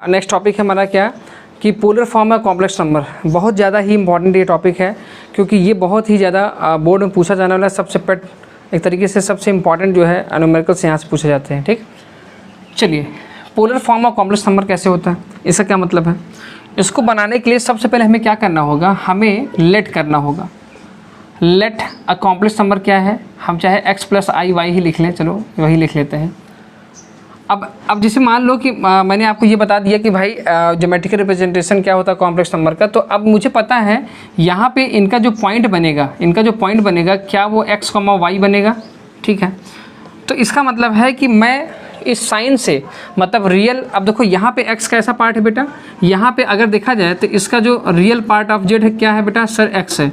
Next topic है हमारा क्या कि पोलर फॉर्म है कॉम्प्लेक्स नंबर। बहुत ज़्यादा ही इंपॉर्टेंट ये टॉपिक है क्योंकि ये बहुत ही ज़्यादा बोर्ड में पूछा जाने वाला सबसे एक तरीके से सबसे इंपॉर्टेंट जो है न्यूमेरिकल्स यहाँ से पूछे जाते हैं। ठीक, चलिए polar form of complex number कैसे होता है, इसका क्या मतलब है। इसको बनाने के लिए सबसे पहले हमें क्या करना होगा, हमें लेट करना होगा। लेट अ कॉम्प्लेक्स नंबर क्या है, हम चाहे x + i y ही लिख लें, चलो वही लिख लेते हैं। अब जैसे मान लो कि मैंने आपको ये बता दिया कि भाई ज्योमेट्रिकल रिप्रेजेंटेशन क्या होता है कॉम्प्लेक्स नंबर का, तो अब मुझे पता है यहाँ पे इनका जो पॉइंट बनेगा क्या वो x, y बनेगा। ठीक है, तो इसका मतलब है कि मैं इस साइन से मतलब रियल, अब देखो यहाँ पे x का ऐसा पार्ट है बेटा, यहाँ पे अगर देखा जाए तो इसका जो रियल पार्ट ऑफ z है क्या है बेटा सर x है,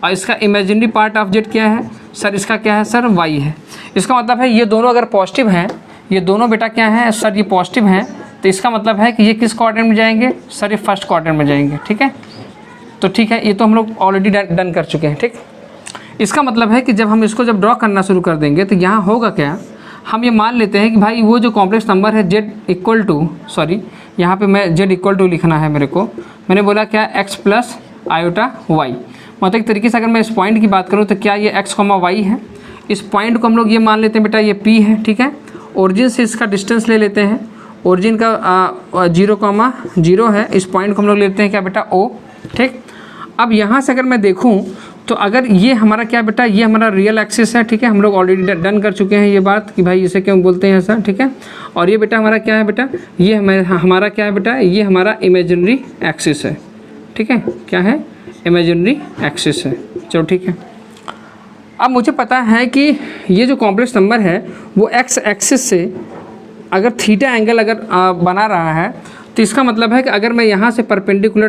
और इसका इमेजिनरी पार्ट ऑफ z क्या है सर, इसका क्या है सर y है। इसका मतलब है ये दोनों अगर पॉजिटिव हैं, ये दोनों बेटा क्या है सर ये पॉजिटिव हैं, तो इसका मतलब है कि ये किस क्वाड्रेंट में जाएंगे सर, ये फर्स्ट क्वाड्रेंट में जाएंगे। ठीक है, तो ठीक है, ये तो हम लोग ऑलरेडी डन कर चुके हैं। ठीक, इसका मतलब है कि जब हम इसको ड्रॉ करना शुरू कर देंगे तो यहाँ होगा क्या, हम ये मान लेते हैं कि भाई वो जो कॉम्प्लेक्स नंबर है यहाँ पे मैं z लिखना है मेरे को, मैंने बोला क्या x + i y, मतलब एक तरीके से अगर मैं इस पॉइंट की बात करूँ तो क्या ये x, y है। इस पॉइंट को हम लोग ये मान लेते हैं बेटा ये p है। ठीक है, ओरिजिन से इसका डिस्टेंस ले लेते हैं, ओरिजिन का 0,0 है, इस पॉइंट को हम लोग लेते हैं क्या बेटा o। ठीक, अब यहाँ से अगर मैं देखूँ तो अगर ये हमारा क्या बेटा, ये हमारा रियल एक्सिस है। ठीक है, हम लोग ऑलरेडी डन कर चुके हैं ये बात कि भाई इसे क्यों बोलते हैं ऐसा। ठीक है, और ये बेटा हमारा क्या है बेटा, ये हमारा क्या है बेटा, ये हमारा इमेजिनरी एक्सिस है। ठीक है, क्या है इमेजिनरी एक्सिस है। चलो ठीक है, अब मुझे पता है कि ये जो कॉम्प्लेक्स नंबर है वो एक्स एक्सिस से अगर थीटा एंगल अगर बना रहा है, तो इसका मतलब है कि अगर मैं यहाँ से परपेंडिकुलर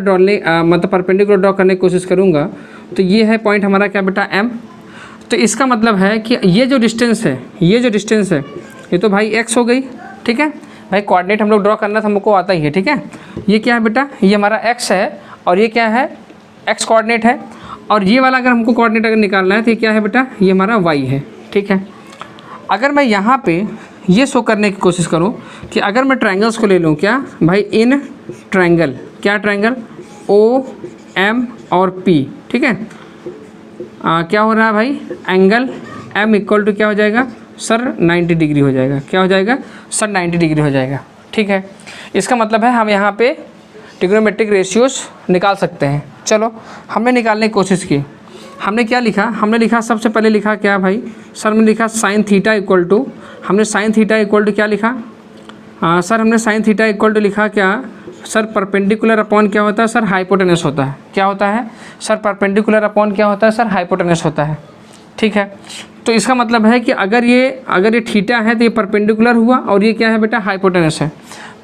ड्रॉ करने की कोशिश करूँगा तो ये है पॉइंट हमारा क्या बेटा m। तो इसका मतलब है कि ये जो डिस्टेंस है ये तो भाई x हो गई। ठीक है भाई, कोऑर्डिनेट हम लोग ड्रॉ करना था, हमको आता ही है। ठीक है, ये क्या है बेटा, ये हमारा x है और ये क्या है x कोऑर्डिनेट है, और ये वाला अगर हमको कोऑर्डिनेट अगर निकालना है तो ये क्या है बेटा, ये हमारा y है। ठीक है, अगर मैं यहाँ पे ये शो करने की कोशिश करूँ कि अगर मैं ट्रायंगल्स को ले लूँ क्या भाई, इन ट्रायंगल, क्या ट्रायंगल ओ एम और पी। ठीक है, क्या हो रहा है भाई, एंगल m = क्या हो जाएगा सर 90 डिग्री हो जाएगा। क्या हो जाएगा सर 90 डिग्री हो जाएगा। ठीक है, इसका मतलब है हम यहाँ पे ट्रिग्नोमेट्रिक रेशियोज निकाल सकते हैं। चलो हमने निकालने की कोशिश की, हमने क्या लिखा, हमने लिखा सबसे पहले लिखा क्या भाई सर, हमने लिखा sin θ हमने sin θ क्या लिखा सर, हमने sin θ लिखा क्या सर, परपेंडिकुलर अपॉन क्या होता है सर, हाइपोटेनस होता है। क्या होता है सर, परपेंडिकुलर अपॉन क्या होता है सर, हाइपोटेनस होता है। ठीक है, तो इसका मतलब है कि अगर ये थीटा है तो ये परपेंडिकुलर हुआ और ये क्या है बेटा हाइपोटेनस है।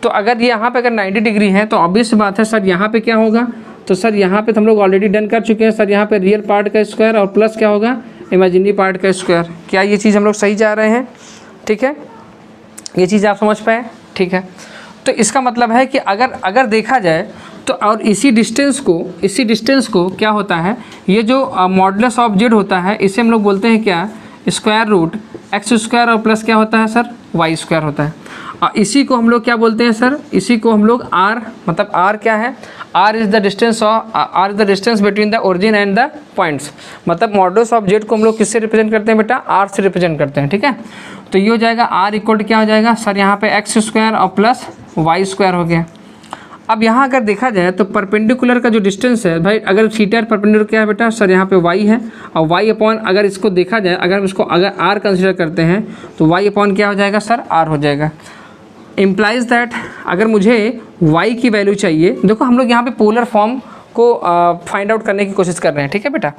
तो अगर ये यहाँ पे अगर 90 डिग्री है तो ऑब्वियस बात है सर यहाँ पे क्या होगा, तो सर यहाँ पे तो हम लोग ऑलरेडी डन कर चुके हैं सर, यहाँ पे रियल पार्ट का स्क्वायर और प्लस क्या होगा इमेजिनरी पार्ट का स्क्वायर। क्या ये चीज़ हम लोग सही जा रहे हैं। ठीक है, ये चीज़ आप समझ पाए। ठीक है, तो इसका मतलब है कि अगर देखा जाए तो और इसी डिस्टेंस को क्या होता है, ये जो मॉडुलस ऑफ जेड होता है इसे हम लोग बोलते हैं क्या, √x² और प्लस क्या होता है सर y² होता है। और इसी को हम लोग क्या बोलते हैं सर, इसी को हम लोग r, मतलब r क्या है, r is the distance between the origin and the points. मतलब मॉडुलस ऑफ जेड को हम लोग किससे रिप्रेजेंट करते हैं बेटा, r से रिप्रेजेंट करते हैं। ठीक है, तो ये हो जाएगा r = क्या हो जाएगा सर, यहाँ पे x² और प्लस y² हो गया। अब यहाँ अगर देखा जाए तो परपेंडिकुलर का जो डिस्टेंस है भाई, अगर थीटा परपेंडिकुलर क्या है बेटा सर, यहाँ पे y है, और y अपॉन अगर इसको देखा जाए, अगर हम इसको अगर r कंसिडर करते हैं तो y अपॉन क्या हो जाएगा सर, r हो जाएगा। इम्प्लाइज दैट अगर मुझे y की वैल्यू चाहिए, देखो हम लोग यहाँ पे पोलर फॉर्म को फाइंड आउट करने की कोशिश कर रहे हैं। ठीक है बेटा,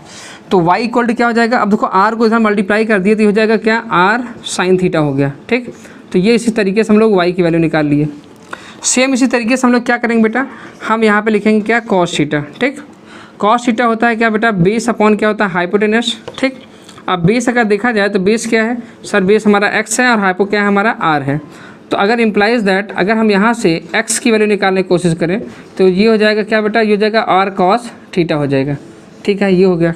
तो y = क्या हो जाएगा, अब देखो r को इधर मल्टीप्लाई कर दिए तो हो जाएगा क्या, r sin θ हो गया। ठीक, तो ये इसी तरीके से हम लोग y की वैल्यू निकाल लिए। सेम इसी तरीके से हम लोग क्या करेंगे बेटा, हम यहाँ पे लिखेंगे क्या cos θ। ठीक, cos θ होता है क्या बेटा, बेस अपॉन क्या होता है हाइपोटेनस। ठीक, अब बेस अगर देखा जाए तो बेस क्या है सर, बेस हमारा x है और हाइपो क्या है हमारा r है। तो अगर इम्प्लाइज दैट अगर हम यहाँ से x की वैल्यू निकालने की कोशिश करें तो ये हो जाएगा क्या बेटा, ये हो जाएगा r cos θ हो जाएगा। ठीक है, ये हो गया।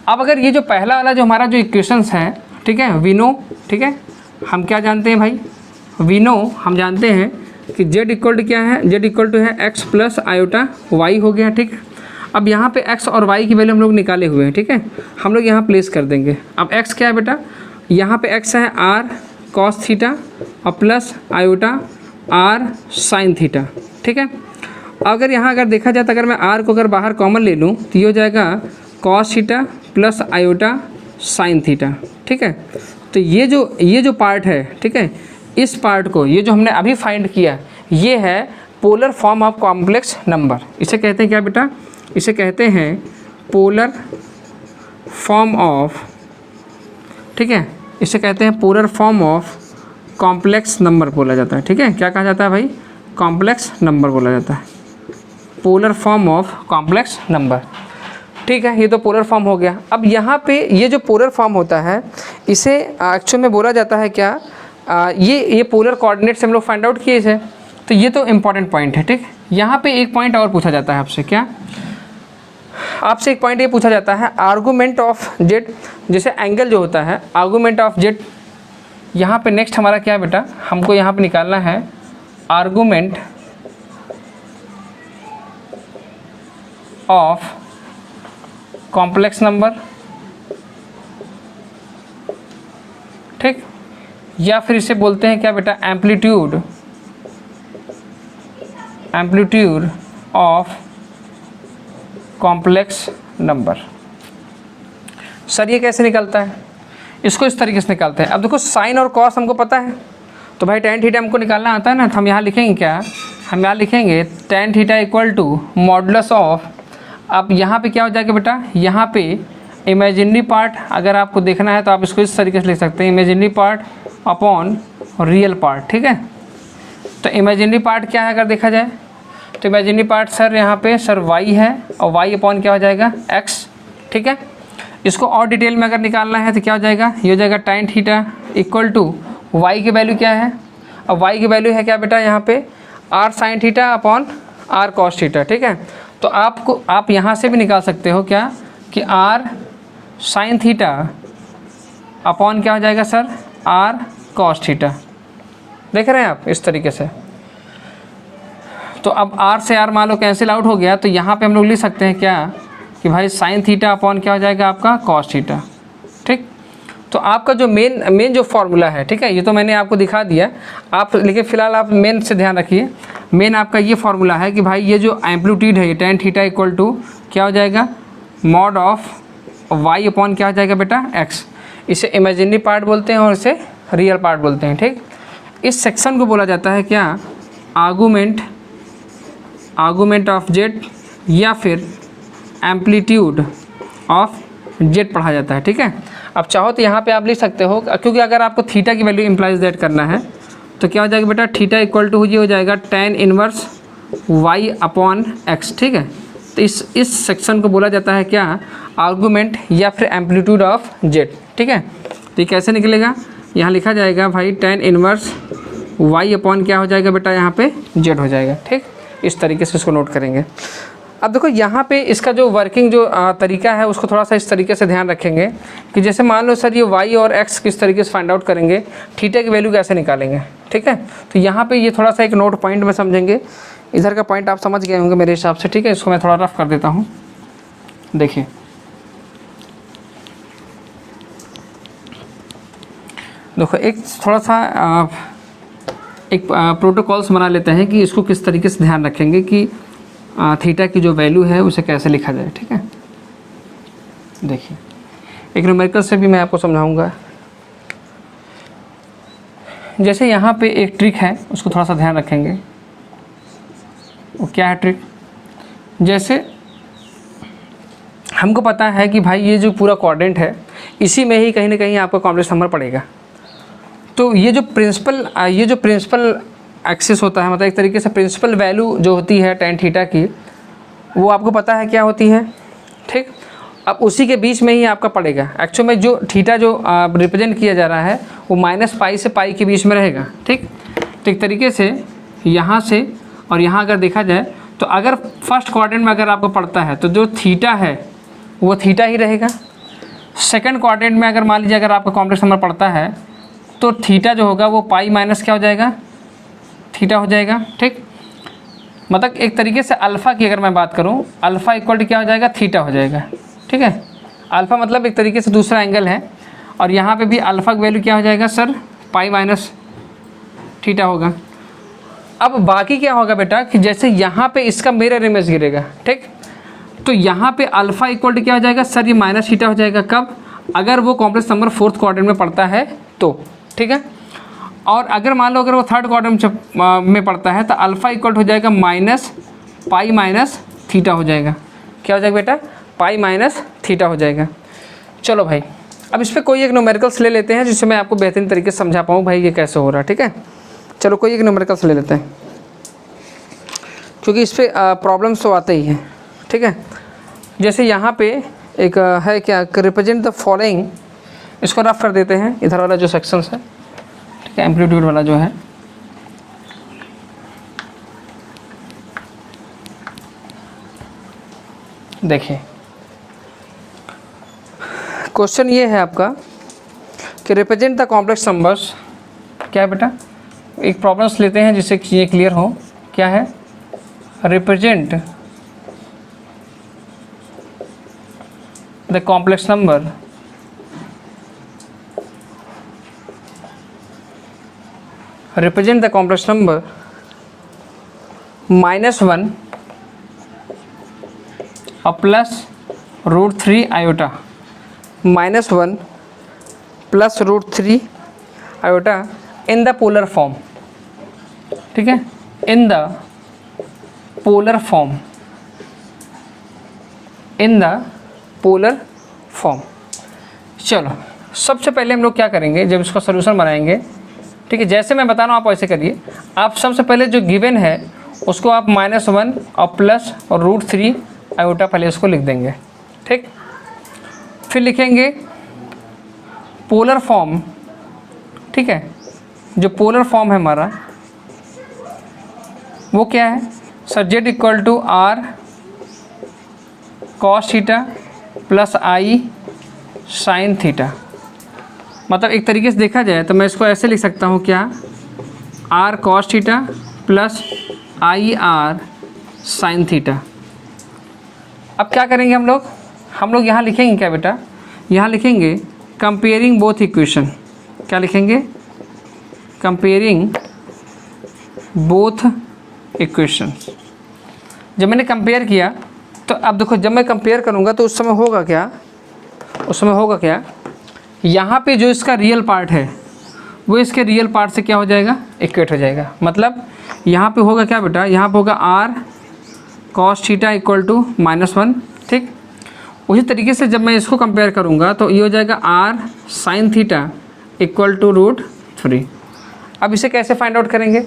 अब अगर ये जो पहला वाला जो हमारा जो इक्वेशंस है, ठीक है, वी नो, ठीक है, हम क्या जानते हैं भाई, वी नो हम जानते हैं कि z इक्वल टू क्या है, z इक्वल टू है x प्लस आयोटा y हो गया, ठीक है। अब यहाँ पे x और y की वैल्यू हम लोग निकाले हुए हैं, ठीक है, हम लोग यहाँ प्लेस कर देंगे। अब x क्या है बेटा, यहाँ पे x है r cos थीटा और plus iota r sin theta, ठीक है। अगर यहाँ अगर देखा जाए तो अगर मैं r को अगर बाहर कॉमन ले लूँ तो ये हो जाएगा cos theta plus iota sin theta, ठीक है। तो ये जो पार्ट है, ठीक है, इस पार्ट को, ये जो हमने अभी फाइंड किया, ये है polar form of complex number. इसे कहते हैं क्या बेटा, इसे कहते हैं पोलर फॉर्म ऑफ, ठीक है, इसे कहते हैं polar form of complex number बोला जाता है, ठीक है। क्या कहा जाता है भाई, कॉम्प्लेक्स नंबर बोला जाता है, polar form of complex number, ठीक है। ये तो पोलर फॉर्म हो गया। अब यहाँ पे ये जो पोलर फॉर्म होता है इसे एक्चुअल में बोला जाता है क्या, ये पोलर कोऑर्डिनेट से हम लोग फाइंड आउट किए इसे, तो ये तो इम्पॉर्टेंट पॉइंट है, ठीक। यहाँ पे एक पॉइंट और पूछा जाता है आपसे, क्या आपसे एक पॉइंट ये पूछा जाता है आर्गूमेंट ऑफ जेड, जैसे एंगल जो होता है आर्गूमेंट ऑफ जेड। यहाँ पे नेक्स्ट हमारा क्या है बेटा, हमको यहाँ पे निकालना है आर्गूमेंट ऑफ कॉम्प्लेक्स नंबर, ठीक, या फिर इसे बोलते हैं क्या बेटा, amplitude of complex number. Sir ये कैसे निकलता है, इसको इस तरीके से निकालते हैं। अब देखो साइन और कॉस हमको पता है, तो भाई tan थीटा हमको निकालना आता है ना, तो हम यहाँ लिखेंगे क्या, हम यहाँ लिखेंगे tan theta equal to modulus of. अब यहाँ पे क्या हो जाएगा बेटा, यहाँ पे इमेजिनरी पार्ट अगर आपको देखना है तो आप इसको इस तरीके से लिख सकते हैं, imaginary part upon real part, ठीक है। तो इमेजिनरी पार्ट क्या है अगर देखा जाए, तो इमेजिनरी पार्ट सर यहाँ पे सर y है और y अपॉन क्या हो जाएगा x, ठीक है। इसको और डिटेल में अगर निकालना है तो क्या हो जाएगा, ये हो जाएगा tan theta equal to y की वैल्यू क्या है, और y की वैल्यू है क्या बेटा यहाँ पे r sin theta upon r cos theta, ठीक है। तो आप यहाँ से भी निकाल सकते हो क्या कि r sin थीटा अपॉन क्या हो जाएगा सर r cos थीटा, देख रहे हैं आप इस तरीके से। तो अब r से r मान लो कैंसिल आउट हो गया, तो यहाँ पे हम लोग लिख सकते हैं क्या कि भाई sin थीटा अपॉन क्या हो जाएगा आपका cos थीटा, ठीक। तो आपका जो मेन जो फार्मूला है, ठीक है, ये तो मैंने आपको दिखा दिया आप, लेकिन फ़िलहाल आप मेन से ध्यान रखिए। मेन आपका ये फार्मूला है कि भाई ये जो एम्पलीट्यूड है ये tan थीटा इक्वल टू क्या हो जाएगा मॉड ऑफ y अपॉन क्या हो जाएगा बेटा x। इसे इमेजिनरी पार्ट बोलते हैं और इसे रियल पार्ट बोलते हैं, ठीक। इस सेक्शन को बोला जाता है क्या आर्गूमेंट ऑफ जेड या फिर एम्पलीट्यूड ऑफ जेड पढ़ा जाता है, ठीक है। अब चाहो तो यहाँ पे आप लिख सकते हो, क्योंकि अगर आपको थीटा की वैल्यू इम्प्लाइज दैट करना है तो क्या हो जाएगा बेटा, थीटा इक्वल टू ये हो जाएगा tan inverse y upon x, ठीक है। तो इस सेक्शन को बोला जाता है क्या आर्गूमेंट या फिर एम्पलीट्यूड ऑफ जेड, ठीक है। तो ये कैसे निकलेगा, यहाँ लिखा जाएगा भाई tan इनवर्स y अपॉन क्या हो जाएगा बेटा यहाँ पे z हो जाएगा, ठीक। इस तरीके से इसको नोट करेंगे। अब देखो यहाँ पे इसका जो वर्किंग जो तरीका है उसको थोड़ा सा इस तरीके से ध्यान रखेंगे कि जैसे मान लो सर ये y और x किस तरीके से फाइंड आउट करेंगे, थीटा की वैल्यू कैसे निकालेंगे, ठीक है। तो यहाँ पे ये थोड़ा सा एक नोट पॉइंट में समझेंगे, इधर का पॉइंट आप समझ गए होंगे मेरे हिसाब से, ठीक है। इसको मैं थोड़ा रफ कर देता हूँ, देखिए देखो एक थोड़ा सा एक प्रोटोकॉल्स बना लेते हैं कि इसको किस तरीके से ध्यान रखेंगे कि थीटा की जो वैल्यू है उसे कैसे लिखा जाए, ठीक है। देखिए एक न्यूमेरिकल से भी मैं आपको समझाऊंगा। जैसे यहाँ पे एक ट्रिक है उसको थोड़ा सा ध्यान रखेंगे, वो क्या है ट्रिक, जैसे हमको पता है कि भाई ये जो पूरा कोऑर्डिनेट है इसी में ही कहीं ना कहीं आपका कॉम्प्लेक्स नंबर पड़ेगा। तो ये जो प्रिंसिपल एक्सिस होता है, मतलब एक तरीके से प्रिंसिपल वैल्यू जो होती है tan थीटा की, वो आपको पता है क्या होती है, ठीक। अब उसी के बीच में ही आपका पड़ेगा। एक्चुअल में जो थीटा जो रिप्रेजेंट किया जा रहा है वो -π से π के बीच में रहेगा, ठीक। तो एक तरीके से यहाँ से और यहाँ अगर देखा जाए तो अगर फर्स्ट क्वाड्रेंट में अगर आपको पड़ता है तो जो थीटा है वो थीटा ही रहेगा। सेकंड क्वाड्रेंट में अगर मान लीजिए अगर आपका कॉम्प्लेक्स नंबर पड़ता है तो थीटा जो होगा वो π माइनस क्या हो जाएगा, थीटा हो जाएगा। ठीक, मतलब एक तरीके से अल्फ़ा की अगर मैं बात करूँ, अल्फ़ा इक्वल टू क्या हो जाएगा, थीटा हो जाएगा। ठीक है, अल्फ़ा मतलब एक तरीके से दूसरा एंगल है, और यहाँ पे भी अल्फ़ा की वैल्यू क्या हो जाएगा सर, पाई माइनस थीटा होगा। अब बाकी क्या होगा बेटा कि जैसे यहाँ पे इसका मिरर इमेज गिरेगा, ठीक, तो यहाँ पे अल्फ़ा इक्वल टू क्या हो जाएगा सर, ये माइनस थीटा हो जाएगा। कब, अगर वो कॉम्प्लेक्स नंबर फोर्थ क्वाड्रेंट में पड़ता है तो। ठीक है, और अगर मान लो अगर वो थर्ड क्वाड्रेंट में पड़ता है तो अल्फ़ा इक्वल हो जाएगा माइनस पाई माइनस थीटा हो जाएगा। क्या हो जाएगा बेटा, पाई माइनस थीटा हो जाएगा। चलो भाई, अब इस पर कोई एक न्यूमेरिकल्स ले लेते हैं जिससे मैं आपको बेहतरीन तरीके से समझा पाऊँ भाई ये कैसे हो रहा है। ठीक है, चलो कोई एक न्यूमेरिकल्स ले लेते हैं, क्योंकि इस पर प्रॉब्लम्स तो आते ही हैं। ठीक है, जैसे यहाँ पे एक है क्या, रिप्रेजेंट द फॉलोइंग, इसको रफ कर देते हैं, इधर वाला जो सेक्शंस है, ठीक है, एम्पलीट्यूड वाला जो है। देखिए क्वेश्चन ये है आपका कि रिप्रेजेंट द कॉम्प्लेक्स नंबर्स, क्या है बेटा, एक प्रॉब्लम्स लेते हैं जिससे ये क्लियर हो। क्या है, रिप्रेजेंट द कॉम्प्लेक्स नंबर -1 और plus √3 iota, -1 plus √3 iota in the polar form. ठीक है, in the polar form, in the polar form. चलो सबसे पहले हम लोग क्या करेंगे, जब इसका सोल्यूशन बनाएंगे, ठीक है, जैसे मैं बता रहा हूँ आप वैसे करिए। आप सबसे पहले जो गिवन है उसको आप -1 और प्लस और √3 आयोटा पहले इसको लिख देंगे। ठीक, फिर लिखेंगे पोलर फॉर्म। ठीक है, जो पोलर फॉर्म है हमारा वो क्या है sir, Z equal to R cos theta plus I sine theta. मतलब एक तरीके से देखा जाए तो मैं इसको ऐसे लिख सकता हूँ, क्या, R cos theta plus I R sine theta. अब क्या करेंगे हम लोग यहाँ लिखेंगे क्या बेटा, यहाँ लिखेंगे कंपेयरिंग बोथ इक्वेशन। क्या लिखेंगे, कंपेयरिंग बोथ इक्वेशन। जब मैंने कंपेयर किया तो अब देखो, जब मैं कंपेयर करूँगा तो उस समय होगा क्या, यहाँ पे जो इसका रियल पार्ट है वो इसके रियल पार्ट से क्या हो जाएगा, इक्वेट हो जाएगा। मतलब यहाँ पे होगा क्या बेटा, यहाँ पे होगा R cos theta equal to -1। ठीक, उसी तरीके से जब मैं इसको कंपेयर करूँगा तो ये हो जाएगा R sine theta equal to √3। अब इसे कैसे फाइंड आउट करेंगे,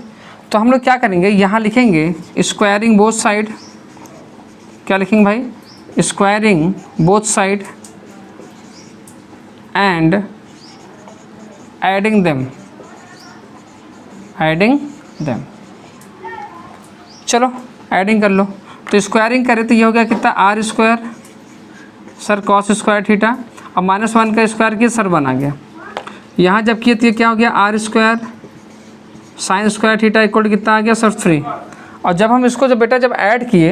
तो हम लोग क्या करेंगे, यहाँ लिखेंगे स्क्वायरिंग बोथ साइड। क्या लिखेंगे भाई, squaring both side and adding them. चलो एडिंग कर लो, तो स्क्वायरिंग करें तो ये हो गया कितना, R square sir cos square theta, अब -1 का स्क्वायर किया सर 1 आ गया। यहाँ जब किए तो ये क्या हो गया, R square sine square theta equal कितना आ गया सर 3। और जब हम इसको जब ऐड किए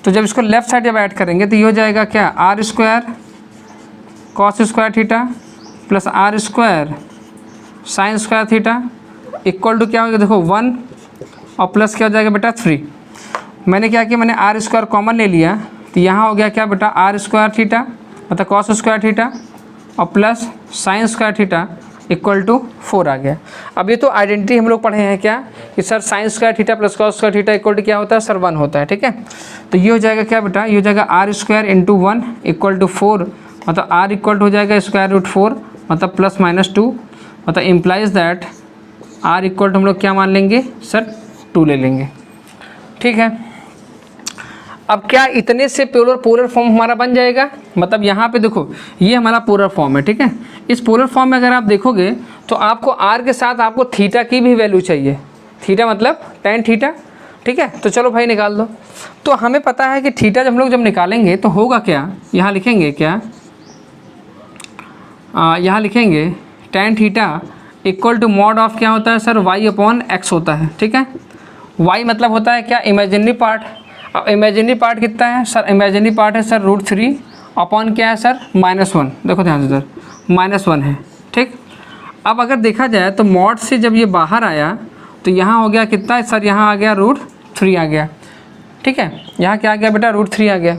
तो जब इसको लेफ्ट साइड जब ऐड करेंगे तो ये हो जाएगा क्या, R square cos square theta plus R square sine square theta equal to क्या होगा, देखो 1 और प्लस क्या हो जाएगा बेटा 3। मैंने क्या किया, मैंने आर स्क्वायर कॉमन ले लिया तो यहाँ हो गया क्या बेटा, आर स्क्वायर थीटा मतलब कॉस स्क्वायर थीटा और plus sine square theta equal to 4 आ गया। अब ये तो आइडेंटिटी हम लोग पढ़े हैं क्या कि sir sine square theta plus cos square theta equal to क्या होता है सर 1 होता है। ठीक है, तो ये हो जाएगा क्या बेटा, ये हो जाएगा R square into 1 equal to 4, मतलब आर इक्वल हो जाएगा √4 मतलब +-2, मतलब इम्प्लाइज दैट आर इक्वल हम लोग क्या मान लेंगे सर 2 ले लेंगे। ठीक है, अब क्या इतने से पोलर फॉर्म हमारा बन जाएगा, मतलब यहाँ पे देखो ये हमारा पोलर फॉर्म है। ठीक है, इस पोलर फॉर्म में अगर आप देखोगे तो आपको आर के साथ आपको थीटा की भी वैल्यू चाहिए, थीटा मतलब tan थीटा। ठीक है, तो चलो भाई निकाल दो। तो हमें पता है कि थीटा जब हम लोग जब निकालेंगे तो होगा क्या, यहाँ लिखेंगे क्या, यहाँ लिखेंगे tan theta equal to mod of क्या होता है सर y/x होता है। ठीक है, y मतलब होता है क्या, इमेजिनरी पार्ट। अब इमेजिनरी पार्ट कितना है सर, इमेजिनरी पार्ट है सर √3 अपॉन क्या है सर -1, देखो ध्यान से सर -1 है, ठीक। अब अगर देखा जाए तो मॉड से जब ये बाहर आया तो यहाँ हो गया कितना है सर, यहाँ आ गया √3 आ गया, ठीक है। यहाँ क्या आ गया बेटा, √3 आ गया।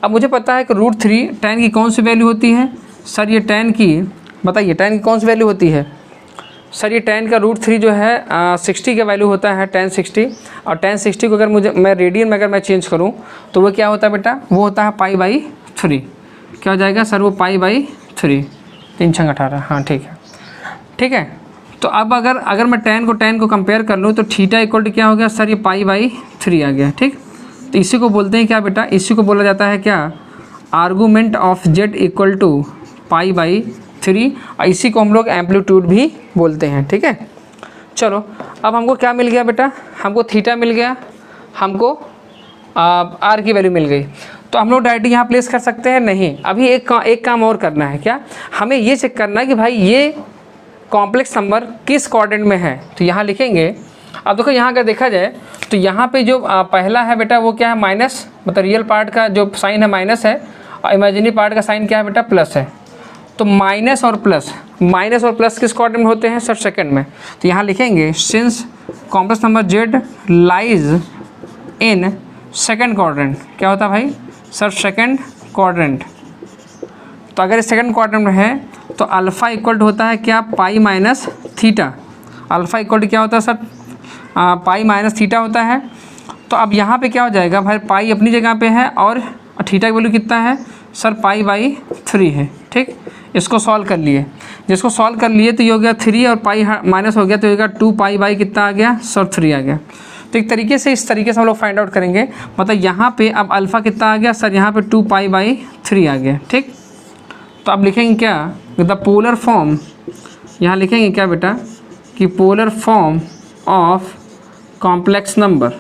अब मुझे पता है कि √3 tan की कौन सी वैल्यू होती है सर, ये tan की, बताइए tan की कौन सी वैल्यू होती है सर, ये tan का √3 जो है 60 का वैल्यू होता है, tan 60। और tan 60 को अगर मैं रेडियन में अगर मैं चेंज करूँ तो वो क्या होता है बेटा, वो होता है π/3। क्या हो जाएगा सर, वो π/3, 3 6 18, हाँ ठीक है, ठीक है। तो अब अगर मैं tan को कंपेयर कर लूँ तो थीटा इक्वल टू क्या हो गया सर, ये π/3 आ गया, ठीक। तो इसी को बोलते हैं क्या बेटा, इसी को बोला जाता है क्या, argument of z equal to π/3, और इसी को हम लोग एम्पलीट्यूड भी बोलते हैं, ठीक है। चलो अब हमको क्या मिल गया बेटा, हमको थीटा मिल गया, हमको r की वैल्यू मिल गई। तो हम लोग डायरेक्ट यहाँ प्लेस कर सकते हैं, नहीं, अभी एक काम और करना है, क्या, हमें ये चेक करना है कि भाई ये कॉम्प्लेक्स नंबर किस क्वाड्रेंट में है। तो यहाँ लिखेंगे, अब देखो यहाँ अगर देखा जाए तो यहाँ पे जो पहला है बेटा वो क्या है, माइनस, मतलब रियल पार्ट का जो साइन है माइनस है, और इमेजिनरी पार्ट का साइन क्या है बेटा, प्लस है। तो माइनस और प्लस किस क्वाड्रेंट में होते हैं सर, सेकंड में। तो यहाँ लिखेंगे since complex number z lies in second quadrant, क्या होता है भाई सर, सेकंड क्वाड्रेंट। तो अगर सेकंड क्वाड्रेंट में है तो अल्फ़ा इक्वल टू होता है क्या, π-θ। अल्फ़ा इक्वल टू क्या होता है सर, π-θ होता है। तो अब यहाँ पे क्या हो जाएगा भाई, पाई अपनी जगह पे है और थीटा की वैल्यू कितना है सर, π/3 है, ठीक। इसको सॉल्व कर लिए, जिसको सॉल्व कर लिए तो ये हो गया 3 और पाई माइनस हो गया तो ये होगा 2π/ कितना आ गया सर, 3 आ गया। तो एक तरीके से, इस तरीके से हम लोग फाइंड आउट करेंगे, मतलब यहाँ पे अब अल्फ़ा कितना आ गया सर, यहाँ पे 2π/3 आ गया, ठीक। तो अब लिखेंगे क्या, द पोलर फॉर्म, यहाँ लिखेंगे क्या बेटा कि polar form of complex number,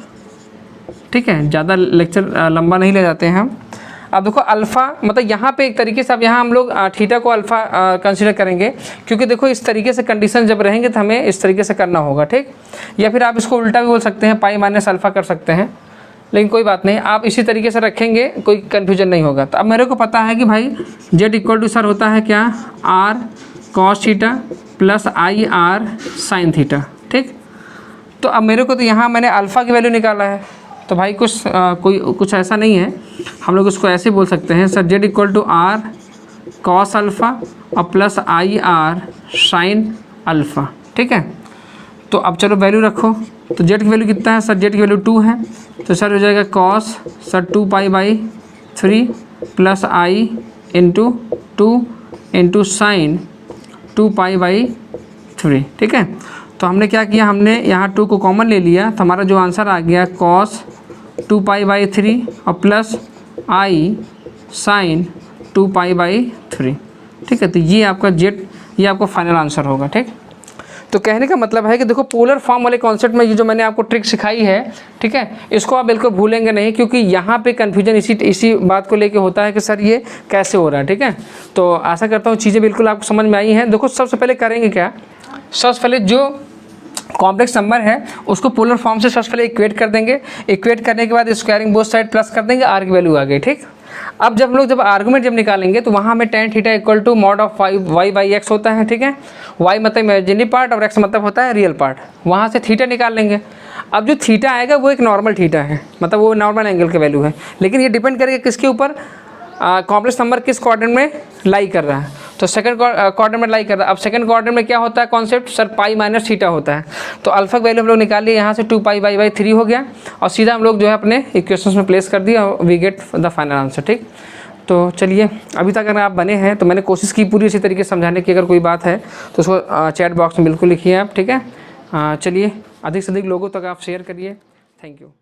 ठीक है। ज़्यादा लेक्चर लंबा नहीं ले जाते हैं हम। अब देखो अल्फ़ा, मतलब यहाँ पे एक तरीके से अब यहाँ हम लोग थीटा को अल्फ़ा कंसीडर करेंगे, क्योंकि देखो इस तरीके से कंडीशन जब रहेंगे तो हमें इस तरीके से करना होगा, ठीक। या फिर आप इसको उल्टा भी बोल सकते हैं, π-α कर सकते हैं, लेकिन कोई बात नहीं, आप इसी तरीके से रखेंगे, कोई कन्फ्यूजन नहीं होगा। तो अब मेरे को पता है कि भाई z इक्वल टू सर होता है क्या, r cos theta plus IR sin theta, ठीक। तो अब मेरे को तो यहाँ मैंने अल्फ़ा की वैल्यू निकाला है, तो भाई कुछ ऐसा नहीं है, हम लोग उसको ऐसे बोल सकते हैं sir, z equal to r cos alpha और प्लस IR sin अल्फ़ा, ठीक है। तो अब चलो वैल्यू रखो, तो z की वैल्यू कितना है सर, z की वैल्यू 2 है, तो सर हो जाएगा cos सर 2π/3 plus i into 2 into sine 2π/3, ठीक है। तो हमने क्या किया, हमने यहाँ 2 को कॉमन ले लिया, तो हमारा जो आंसर आ गया cos 2π/3 और प्लस i साइन 2π/3, ठीक है। तो ये आपका z, ये आपका फाइनल आंसर होगा, ठीक। तो कहने का मतलब है कि देखो पोलर फॉर्म वाले कॉन्सेप्ट में ये जो मैंने आपको ट्रिक सिखाई है, ठीक है, इसको आप बिल्कुल भूलेंगे नहीं, क्योंकि यहाँ पे कन्फ्यूजन इसी बात को लेके होता है कि सर ये कैसे हो रहा है, ठीक है। तो आशा करता हूँ चीज़ें बिल्कुल आपको समझ में आई हैं। देखो सबसे पहले करेंगे क्या, सबसे पहले जो कॉम्प्लेक्स नंबर है उसको पोलर फॉर्म से सबसे पहले इक्वेट कर देंगे, इक्वेट करने के बाद स्क्वायरिंग बोथ साइड प्लस कर देंगे, r की वैल्यू आ गई, ठीक। अब जब लोग जब आर्गूमेंट जब निकालेंगे तो वहाँ हमें tan theta equal to mod of y/x होता है, ठीक है। y मतलब इमेजिनरी पार्ट और x मतलब होता है रियल पार्ट, वहाँ से थीटा निकाल लेंगे। अब जो थीटा आएगा वो एक नॉर्मल थीटा है, मतलब वो नॉर्मल एंगल की वैल्यू है, लेकिन ये डिपेंड करेगा किसके ऊपर, कॉम्प्लेक्स नंबर किस क्वाड्रेंट में लाई कर रहा है। तो सेकंड क्वाड्रेंट में लाई कर रहा है। अब सेकंड क्वाड्रेंट में क्या होता है कॉन्सेप्ट सर, π-θ होता है। तो अल्फा की वैल्यू हम लोग निकाल लिए, यहाँ से 2π/3 हो गया और सीधा हम लोग जो है अपने इक्वेशंस में प्लेस कर दिया और we get the final answer, ठीक। तो चलिए, अभी तक अगर आप बने हैं तो मैंने कोशिश की पूरी इसी तरीके से समझाने की, अगर कोई बात है तो उसको चैट बॉक्स में बिल्कुल लिखिए आप, ठीक है। चलिए, अधिक से अधिक लोगों तक आप शेयर करिए। Thank you.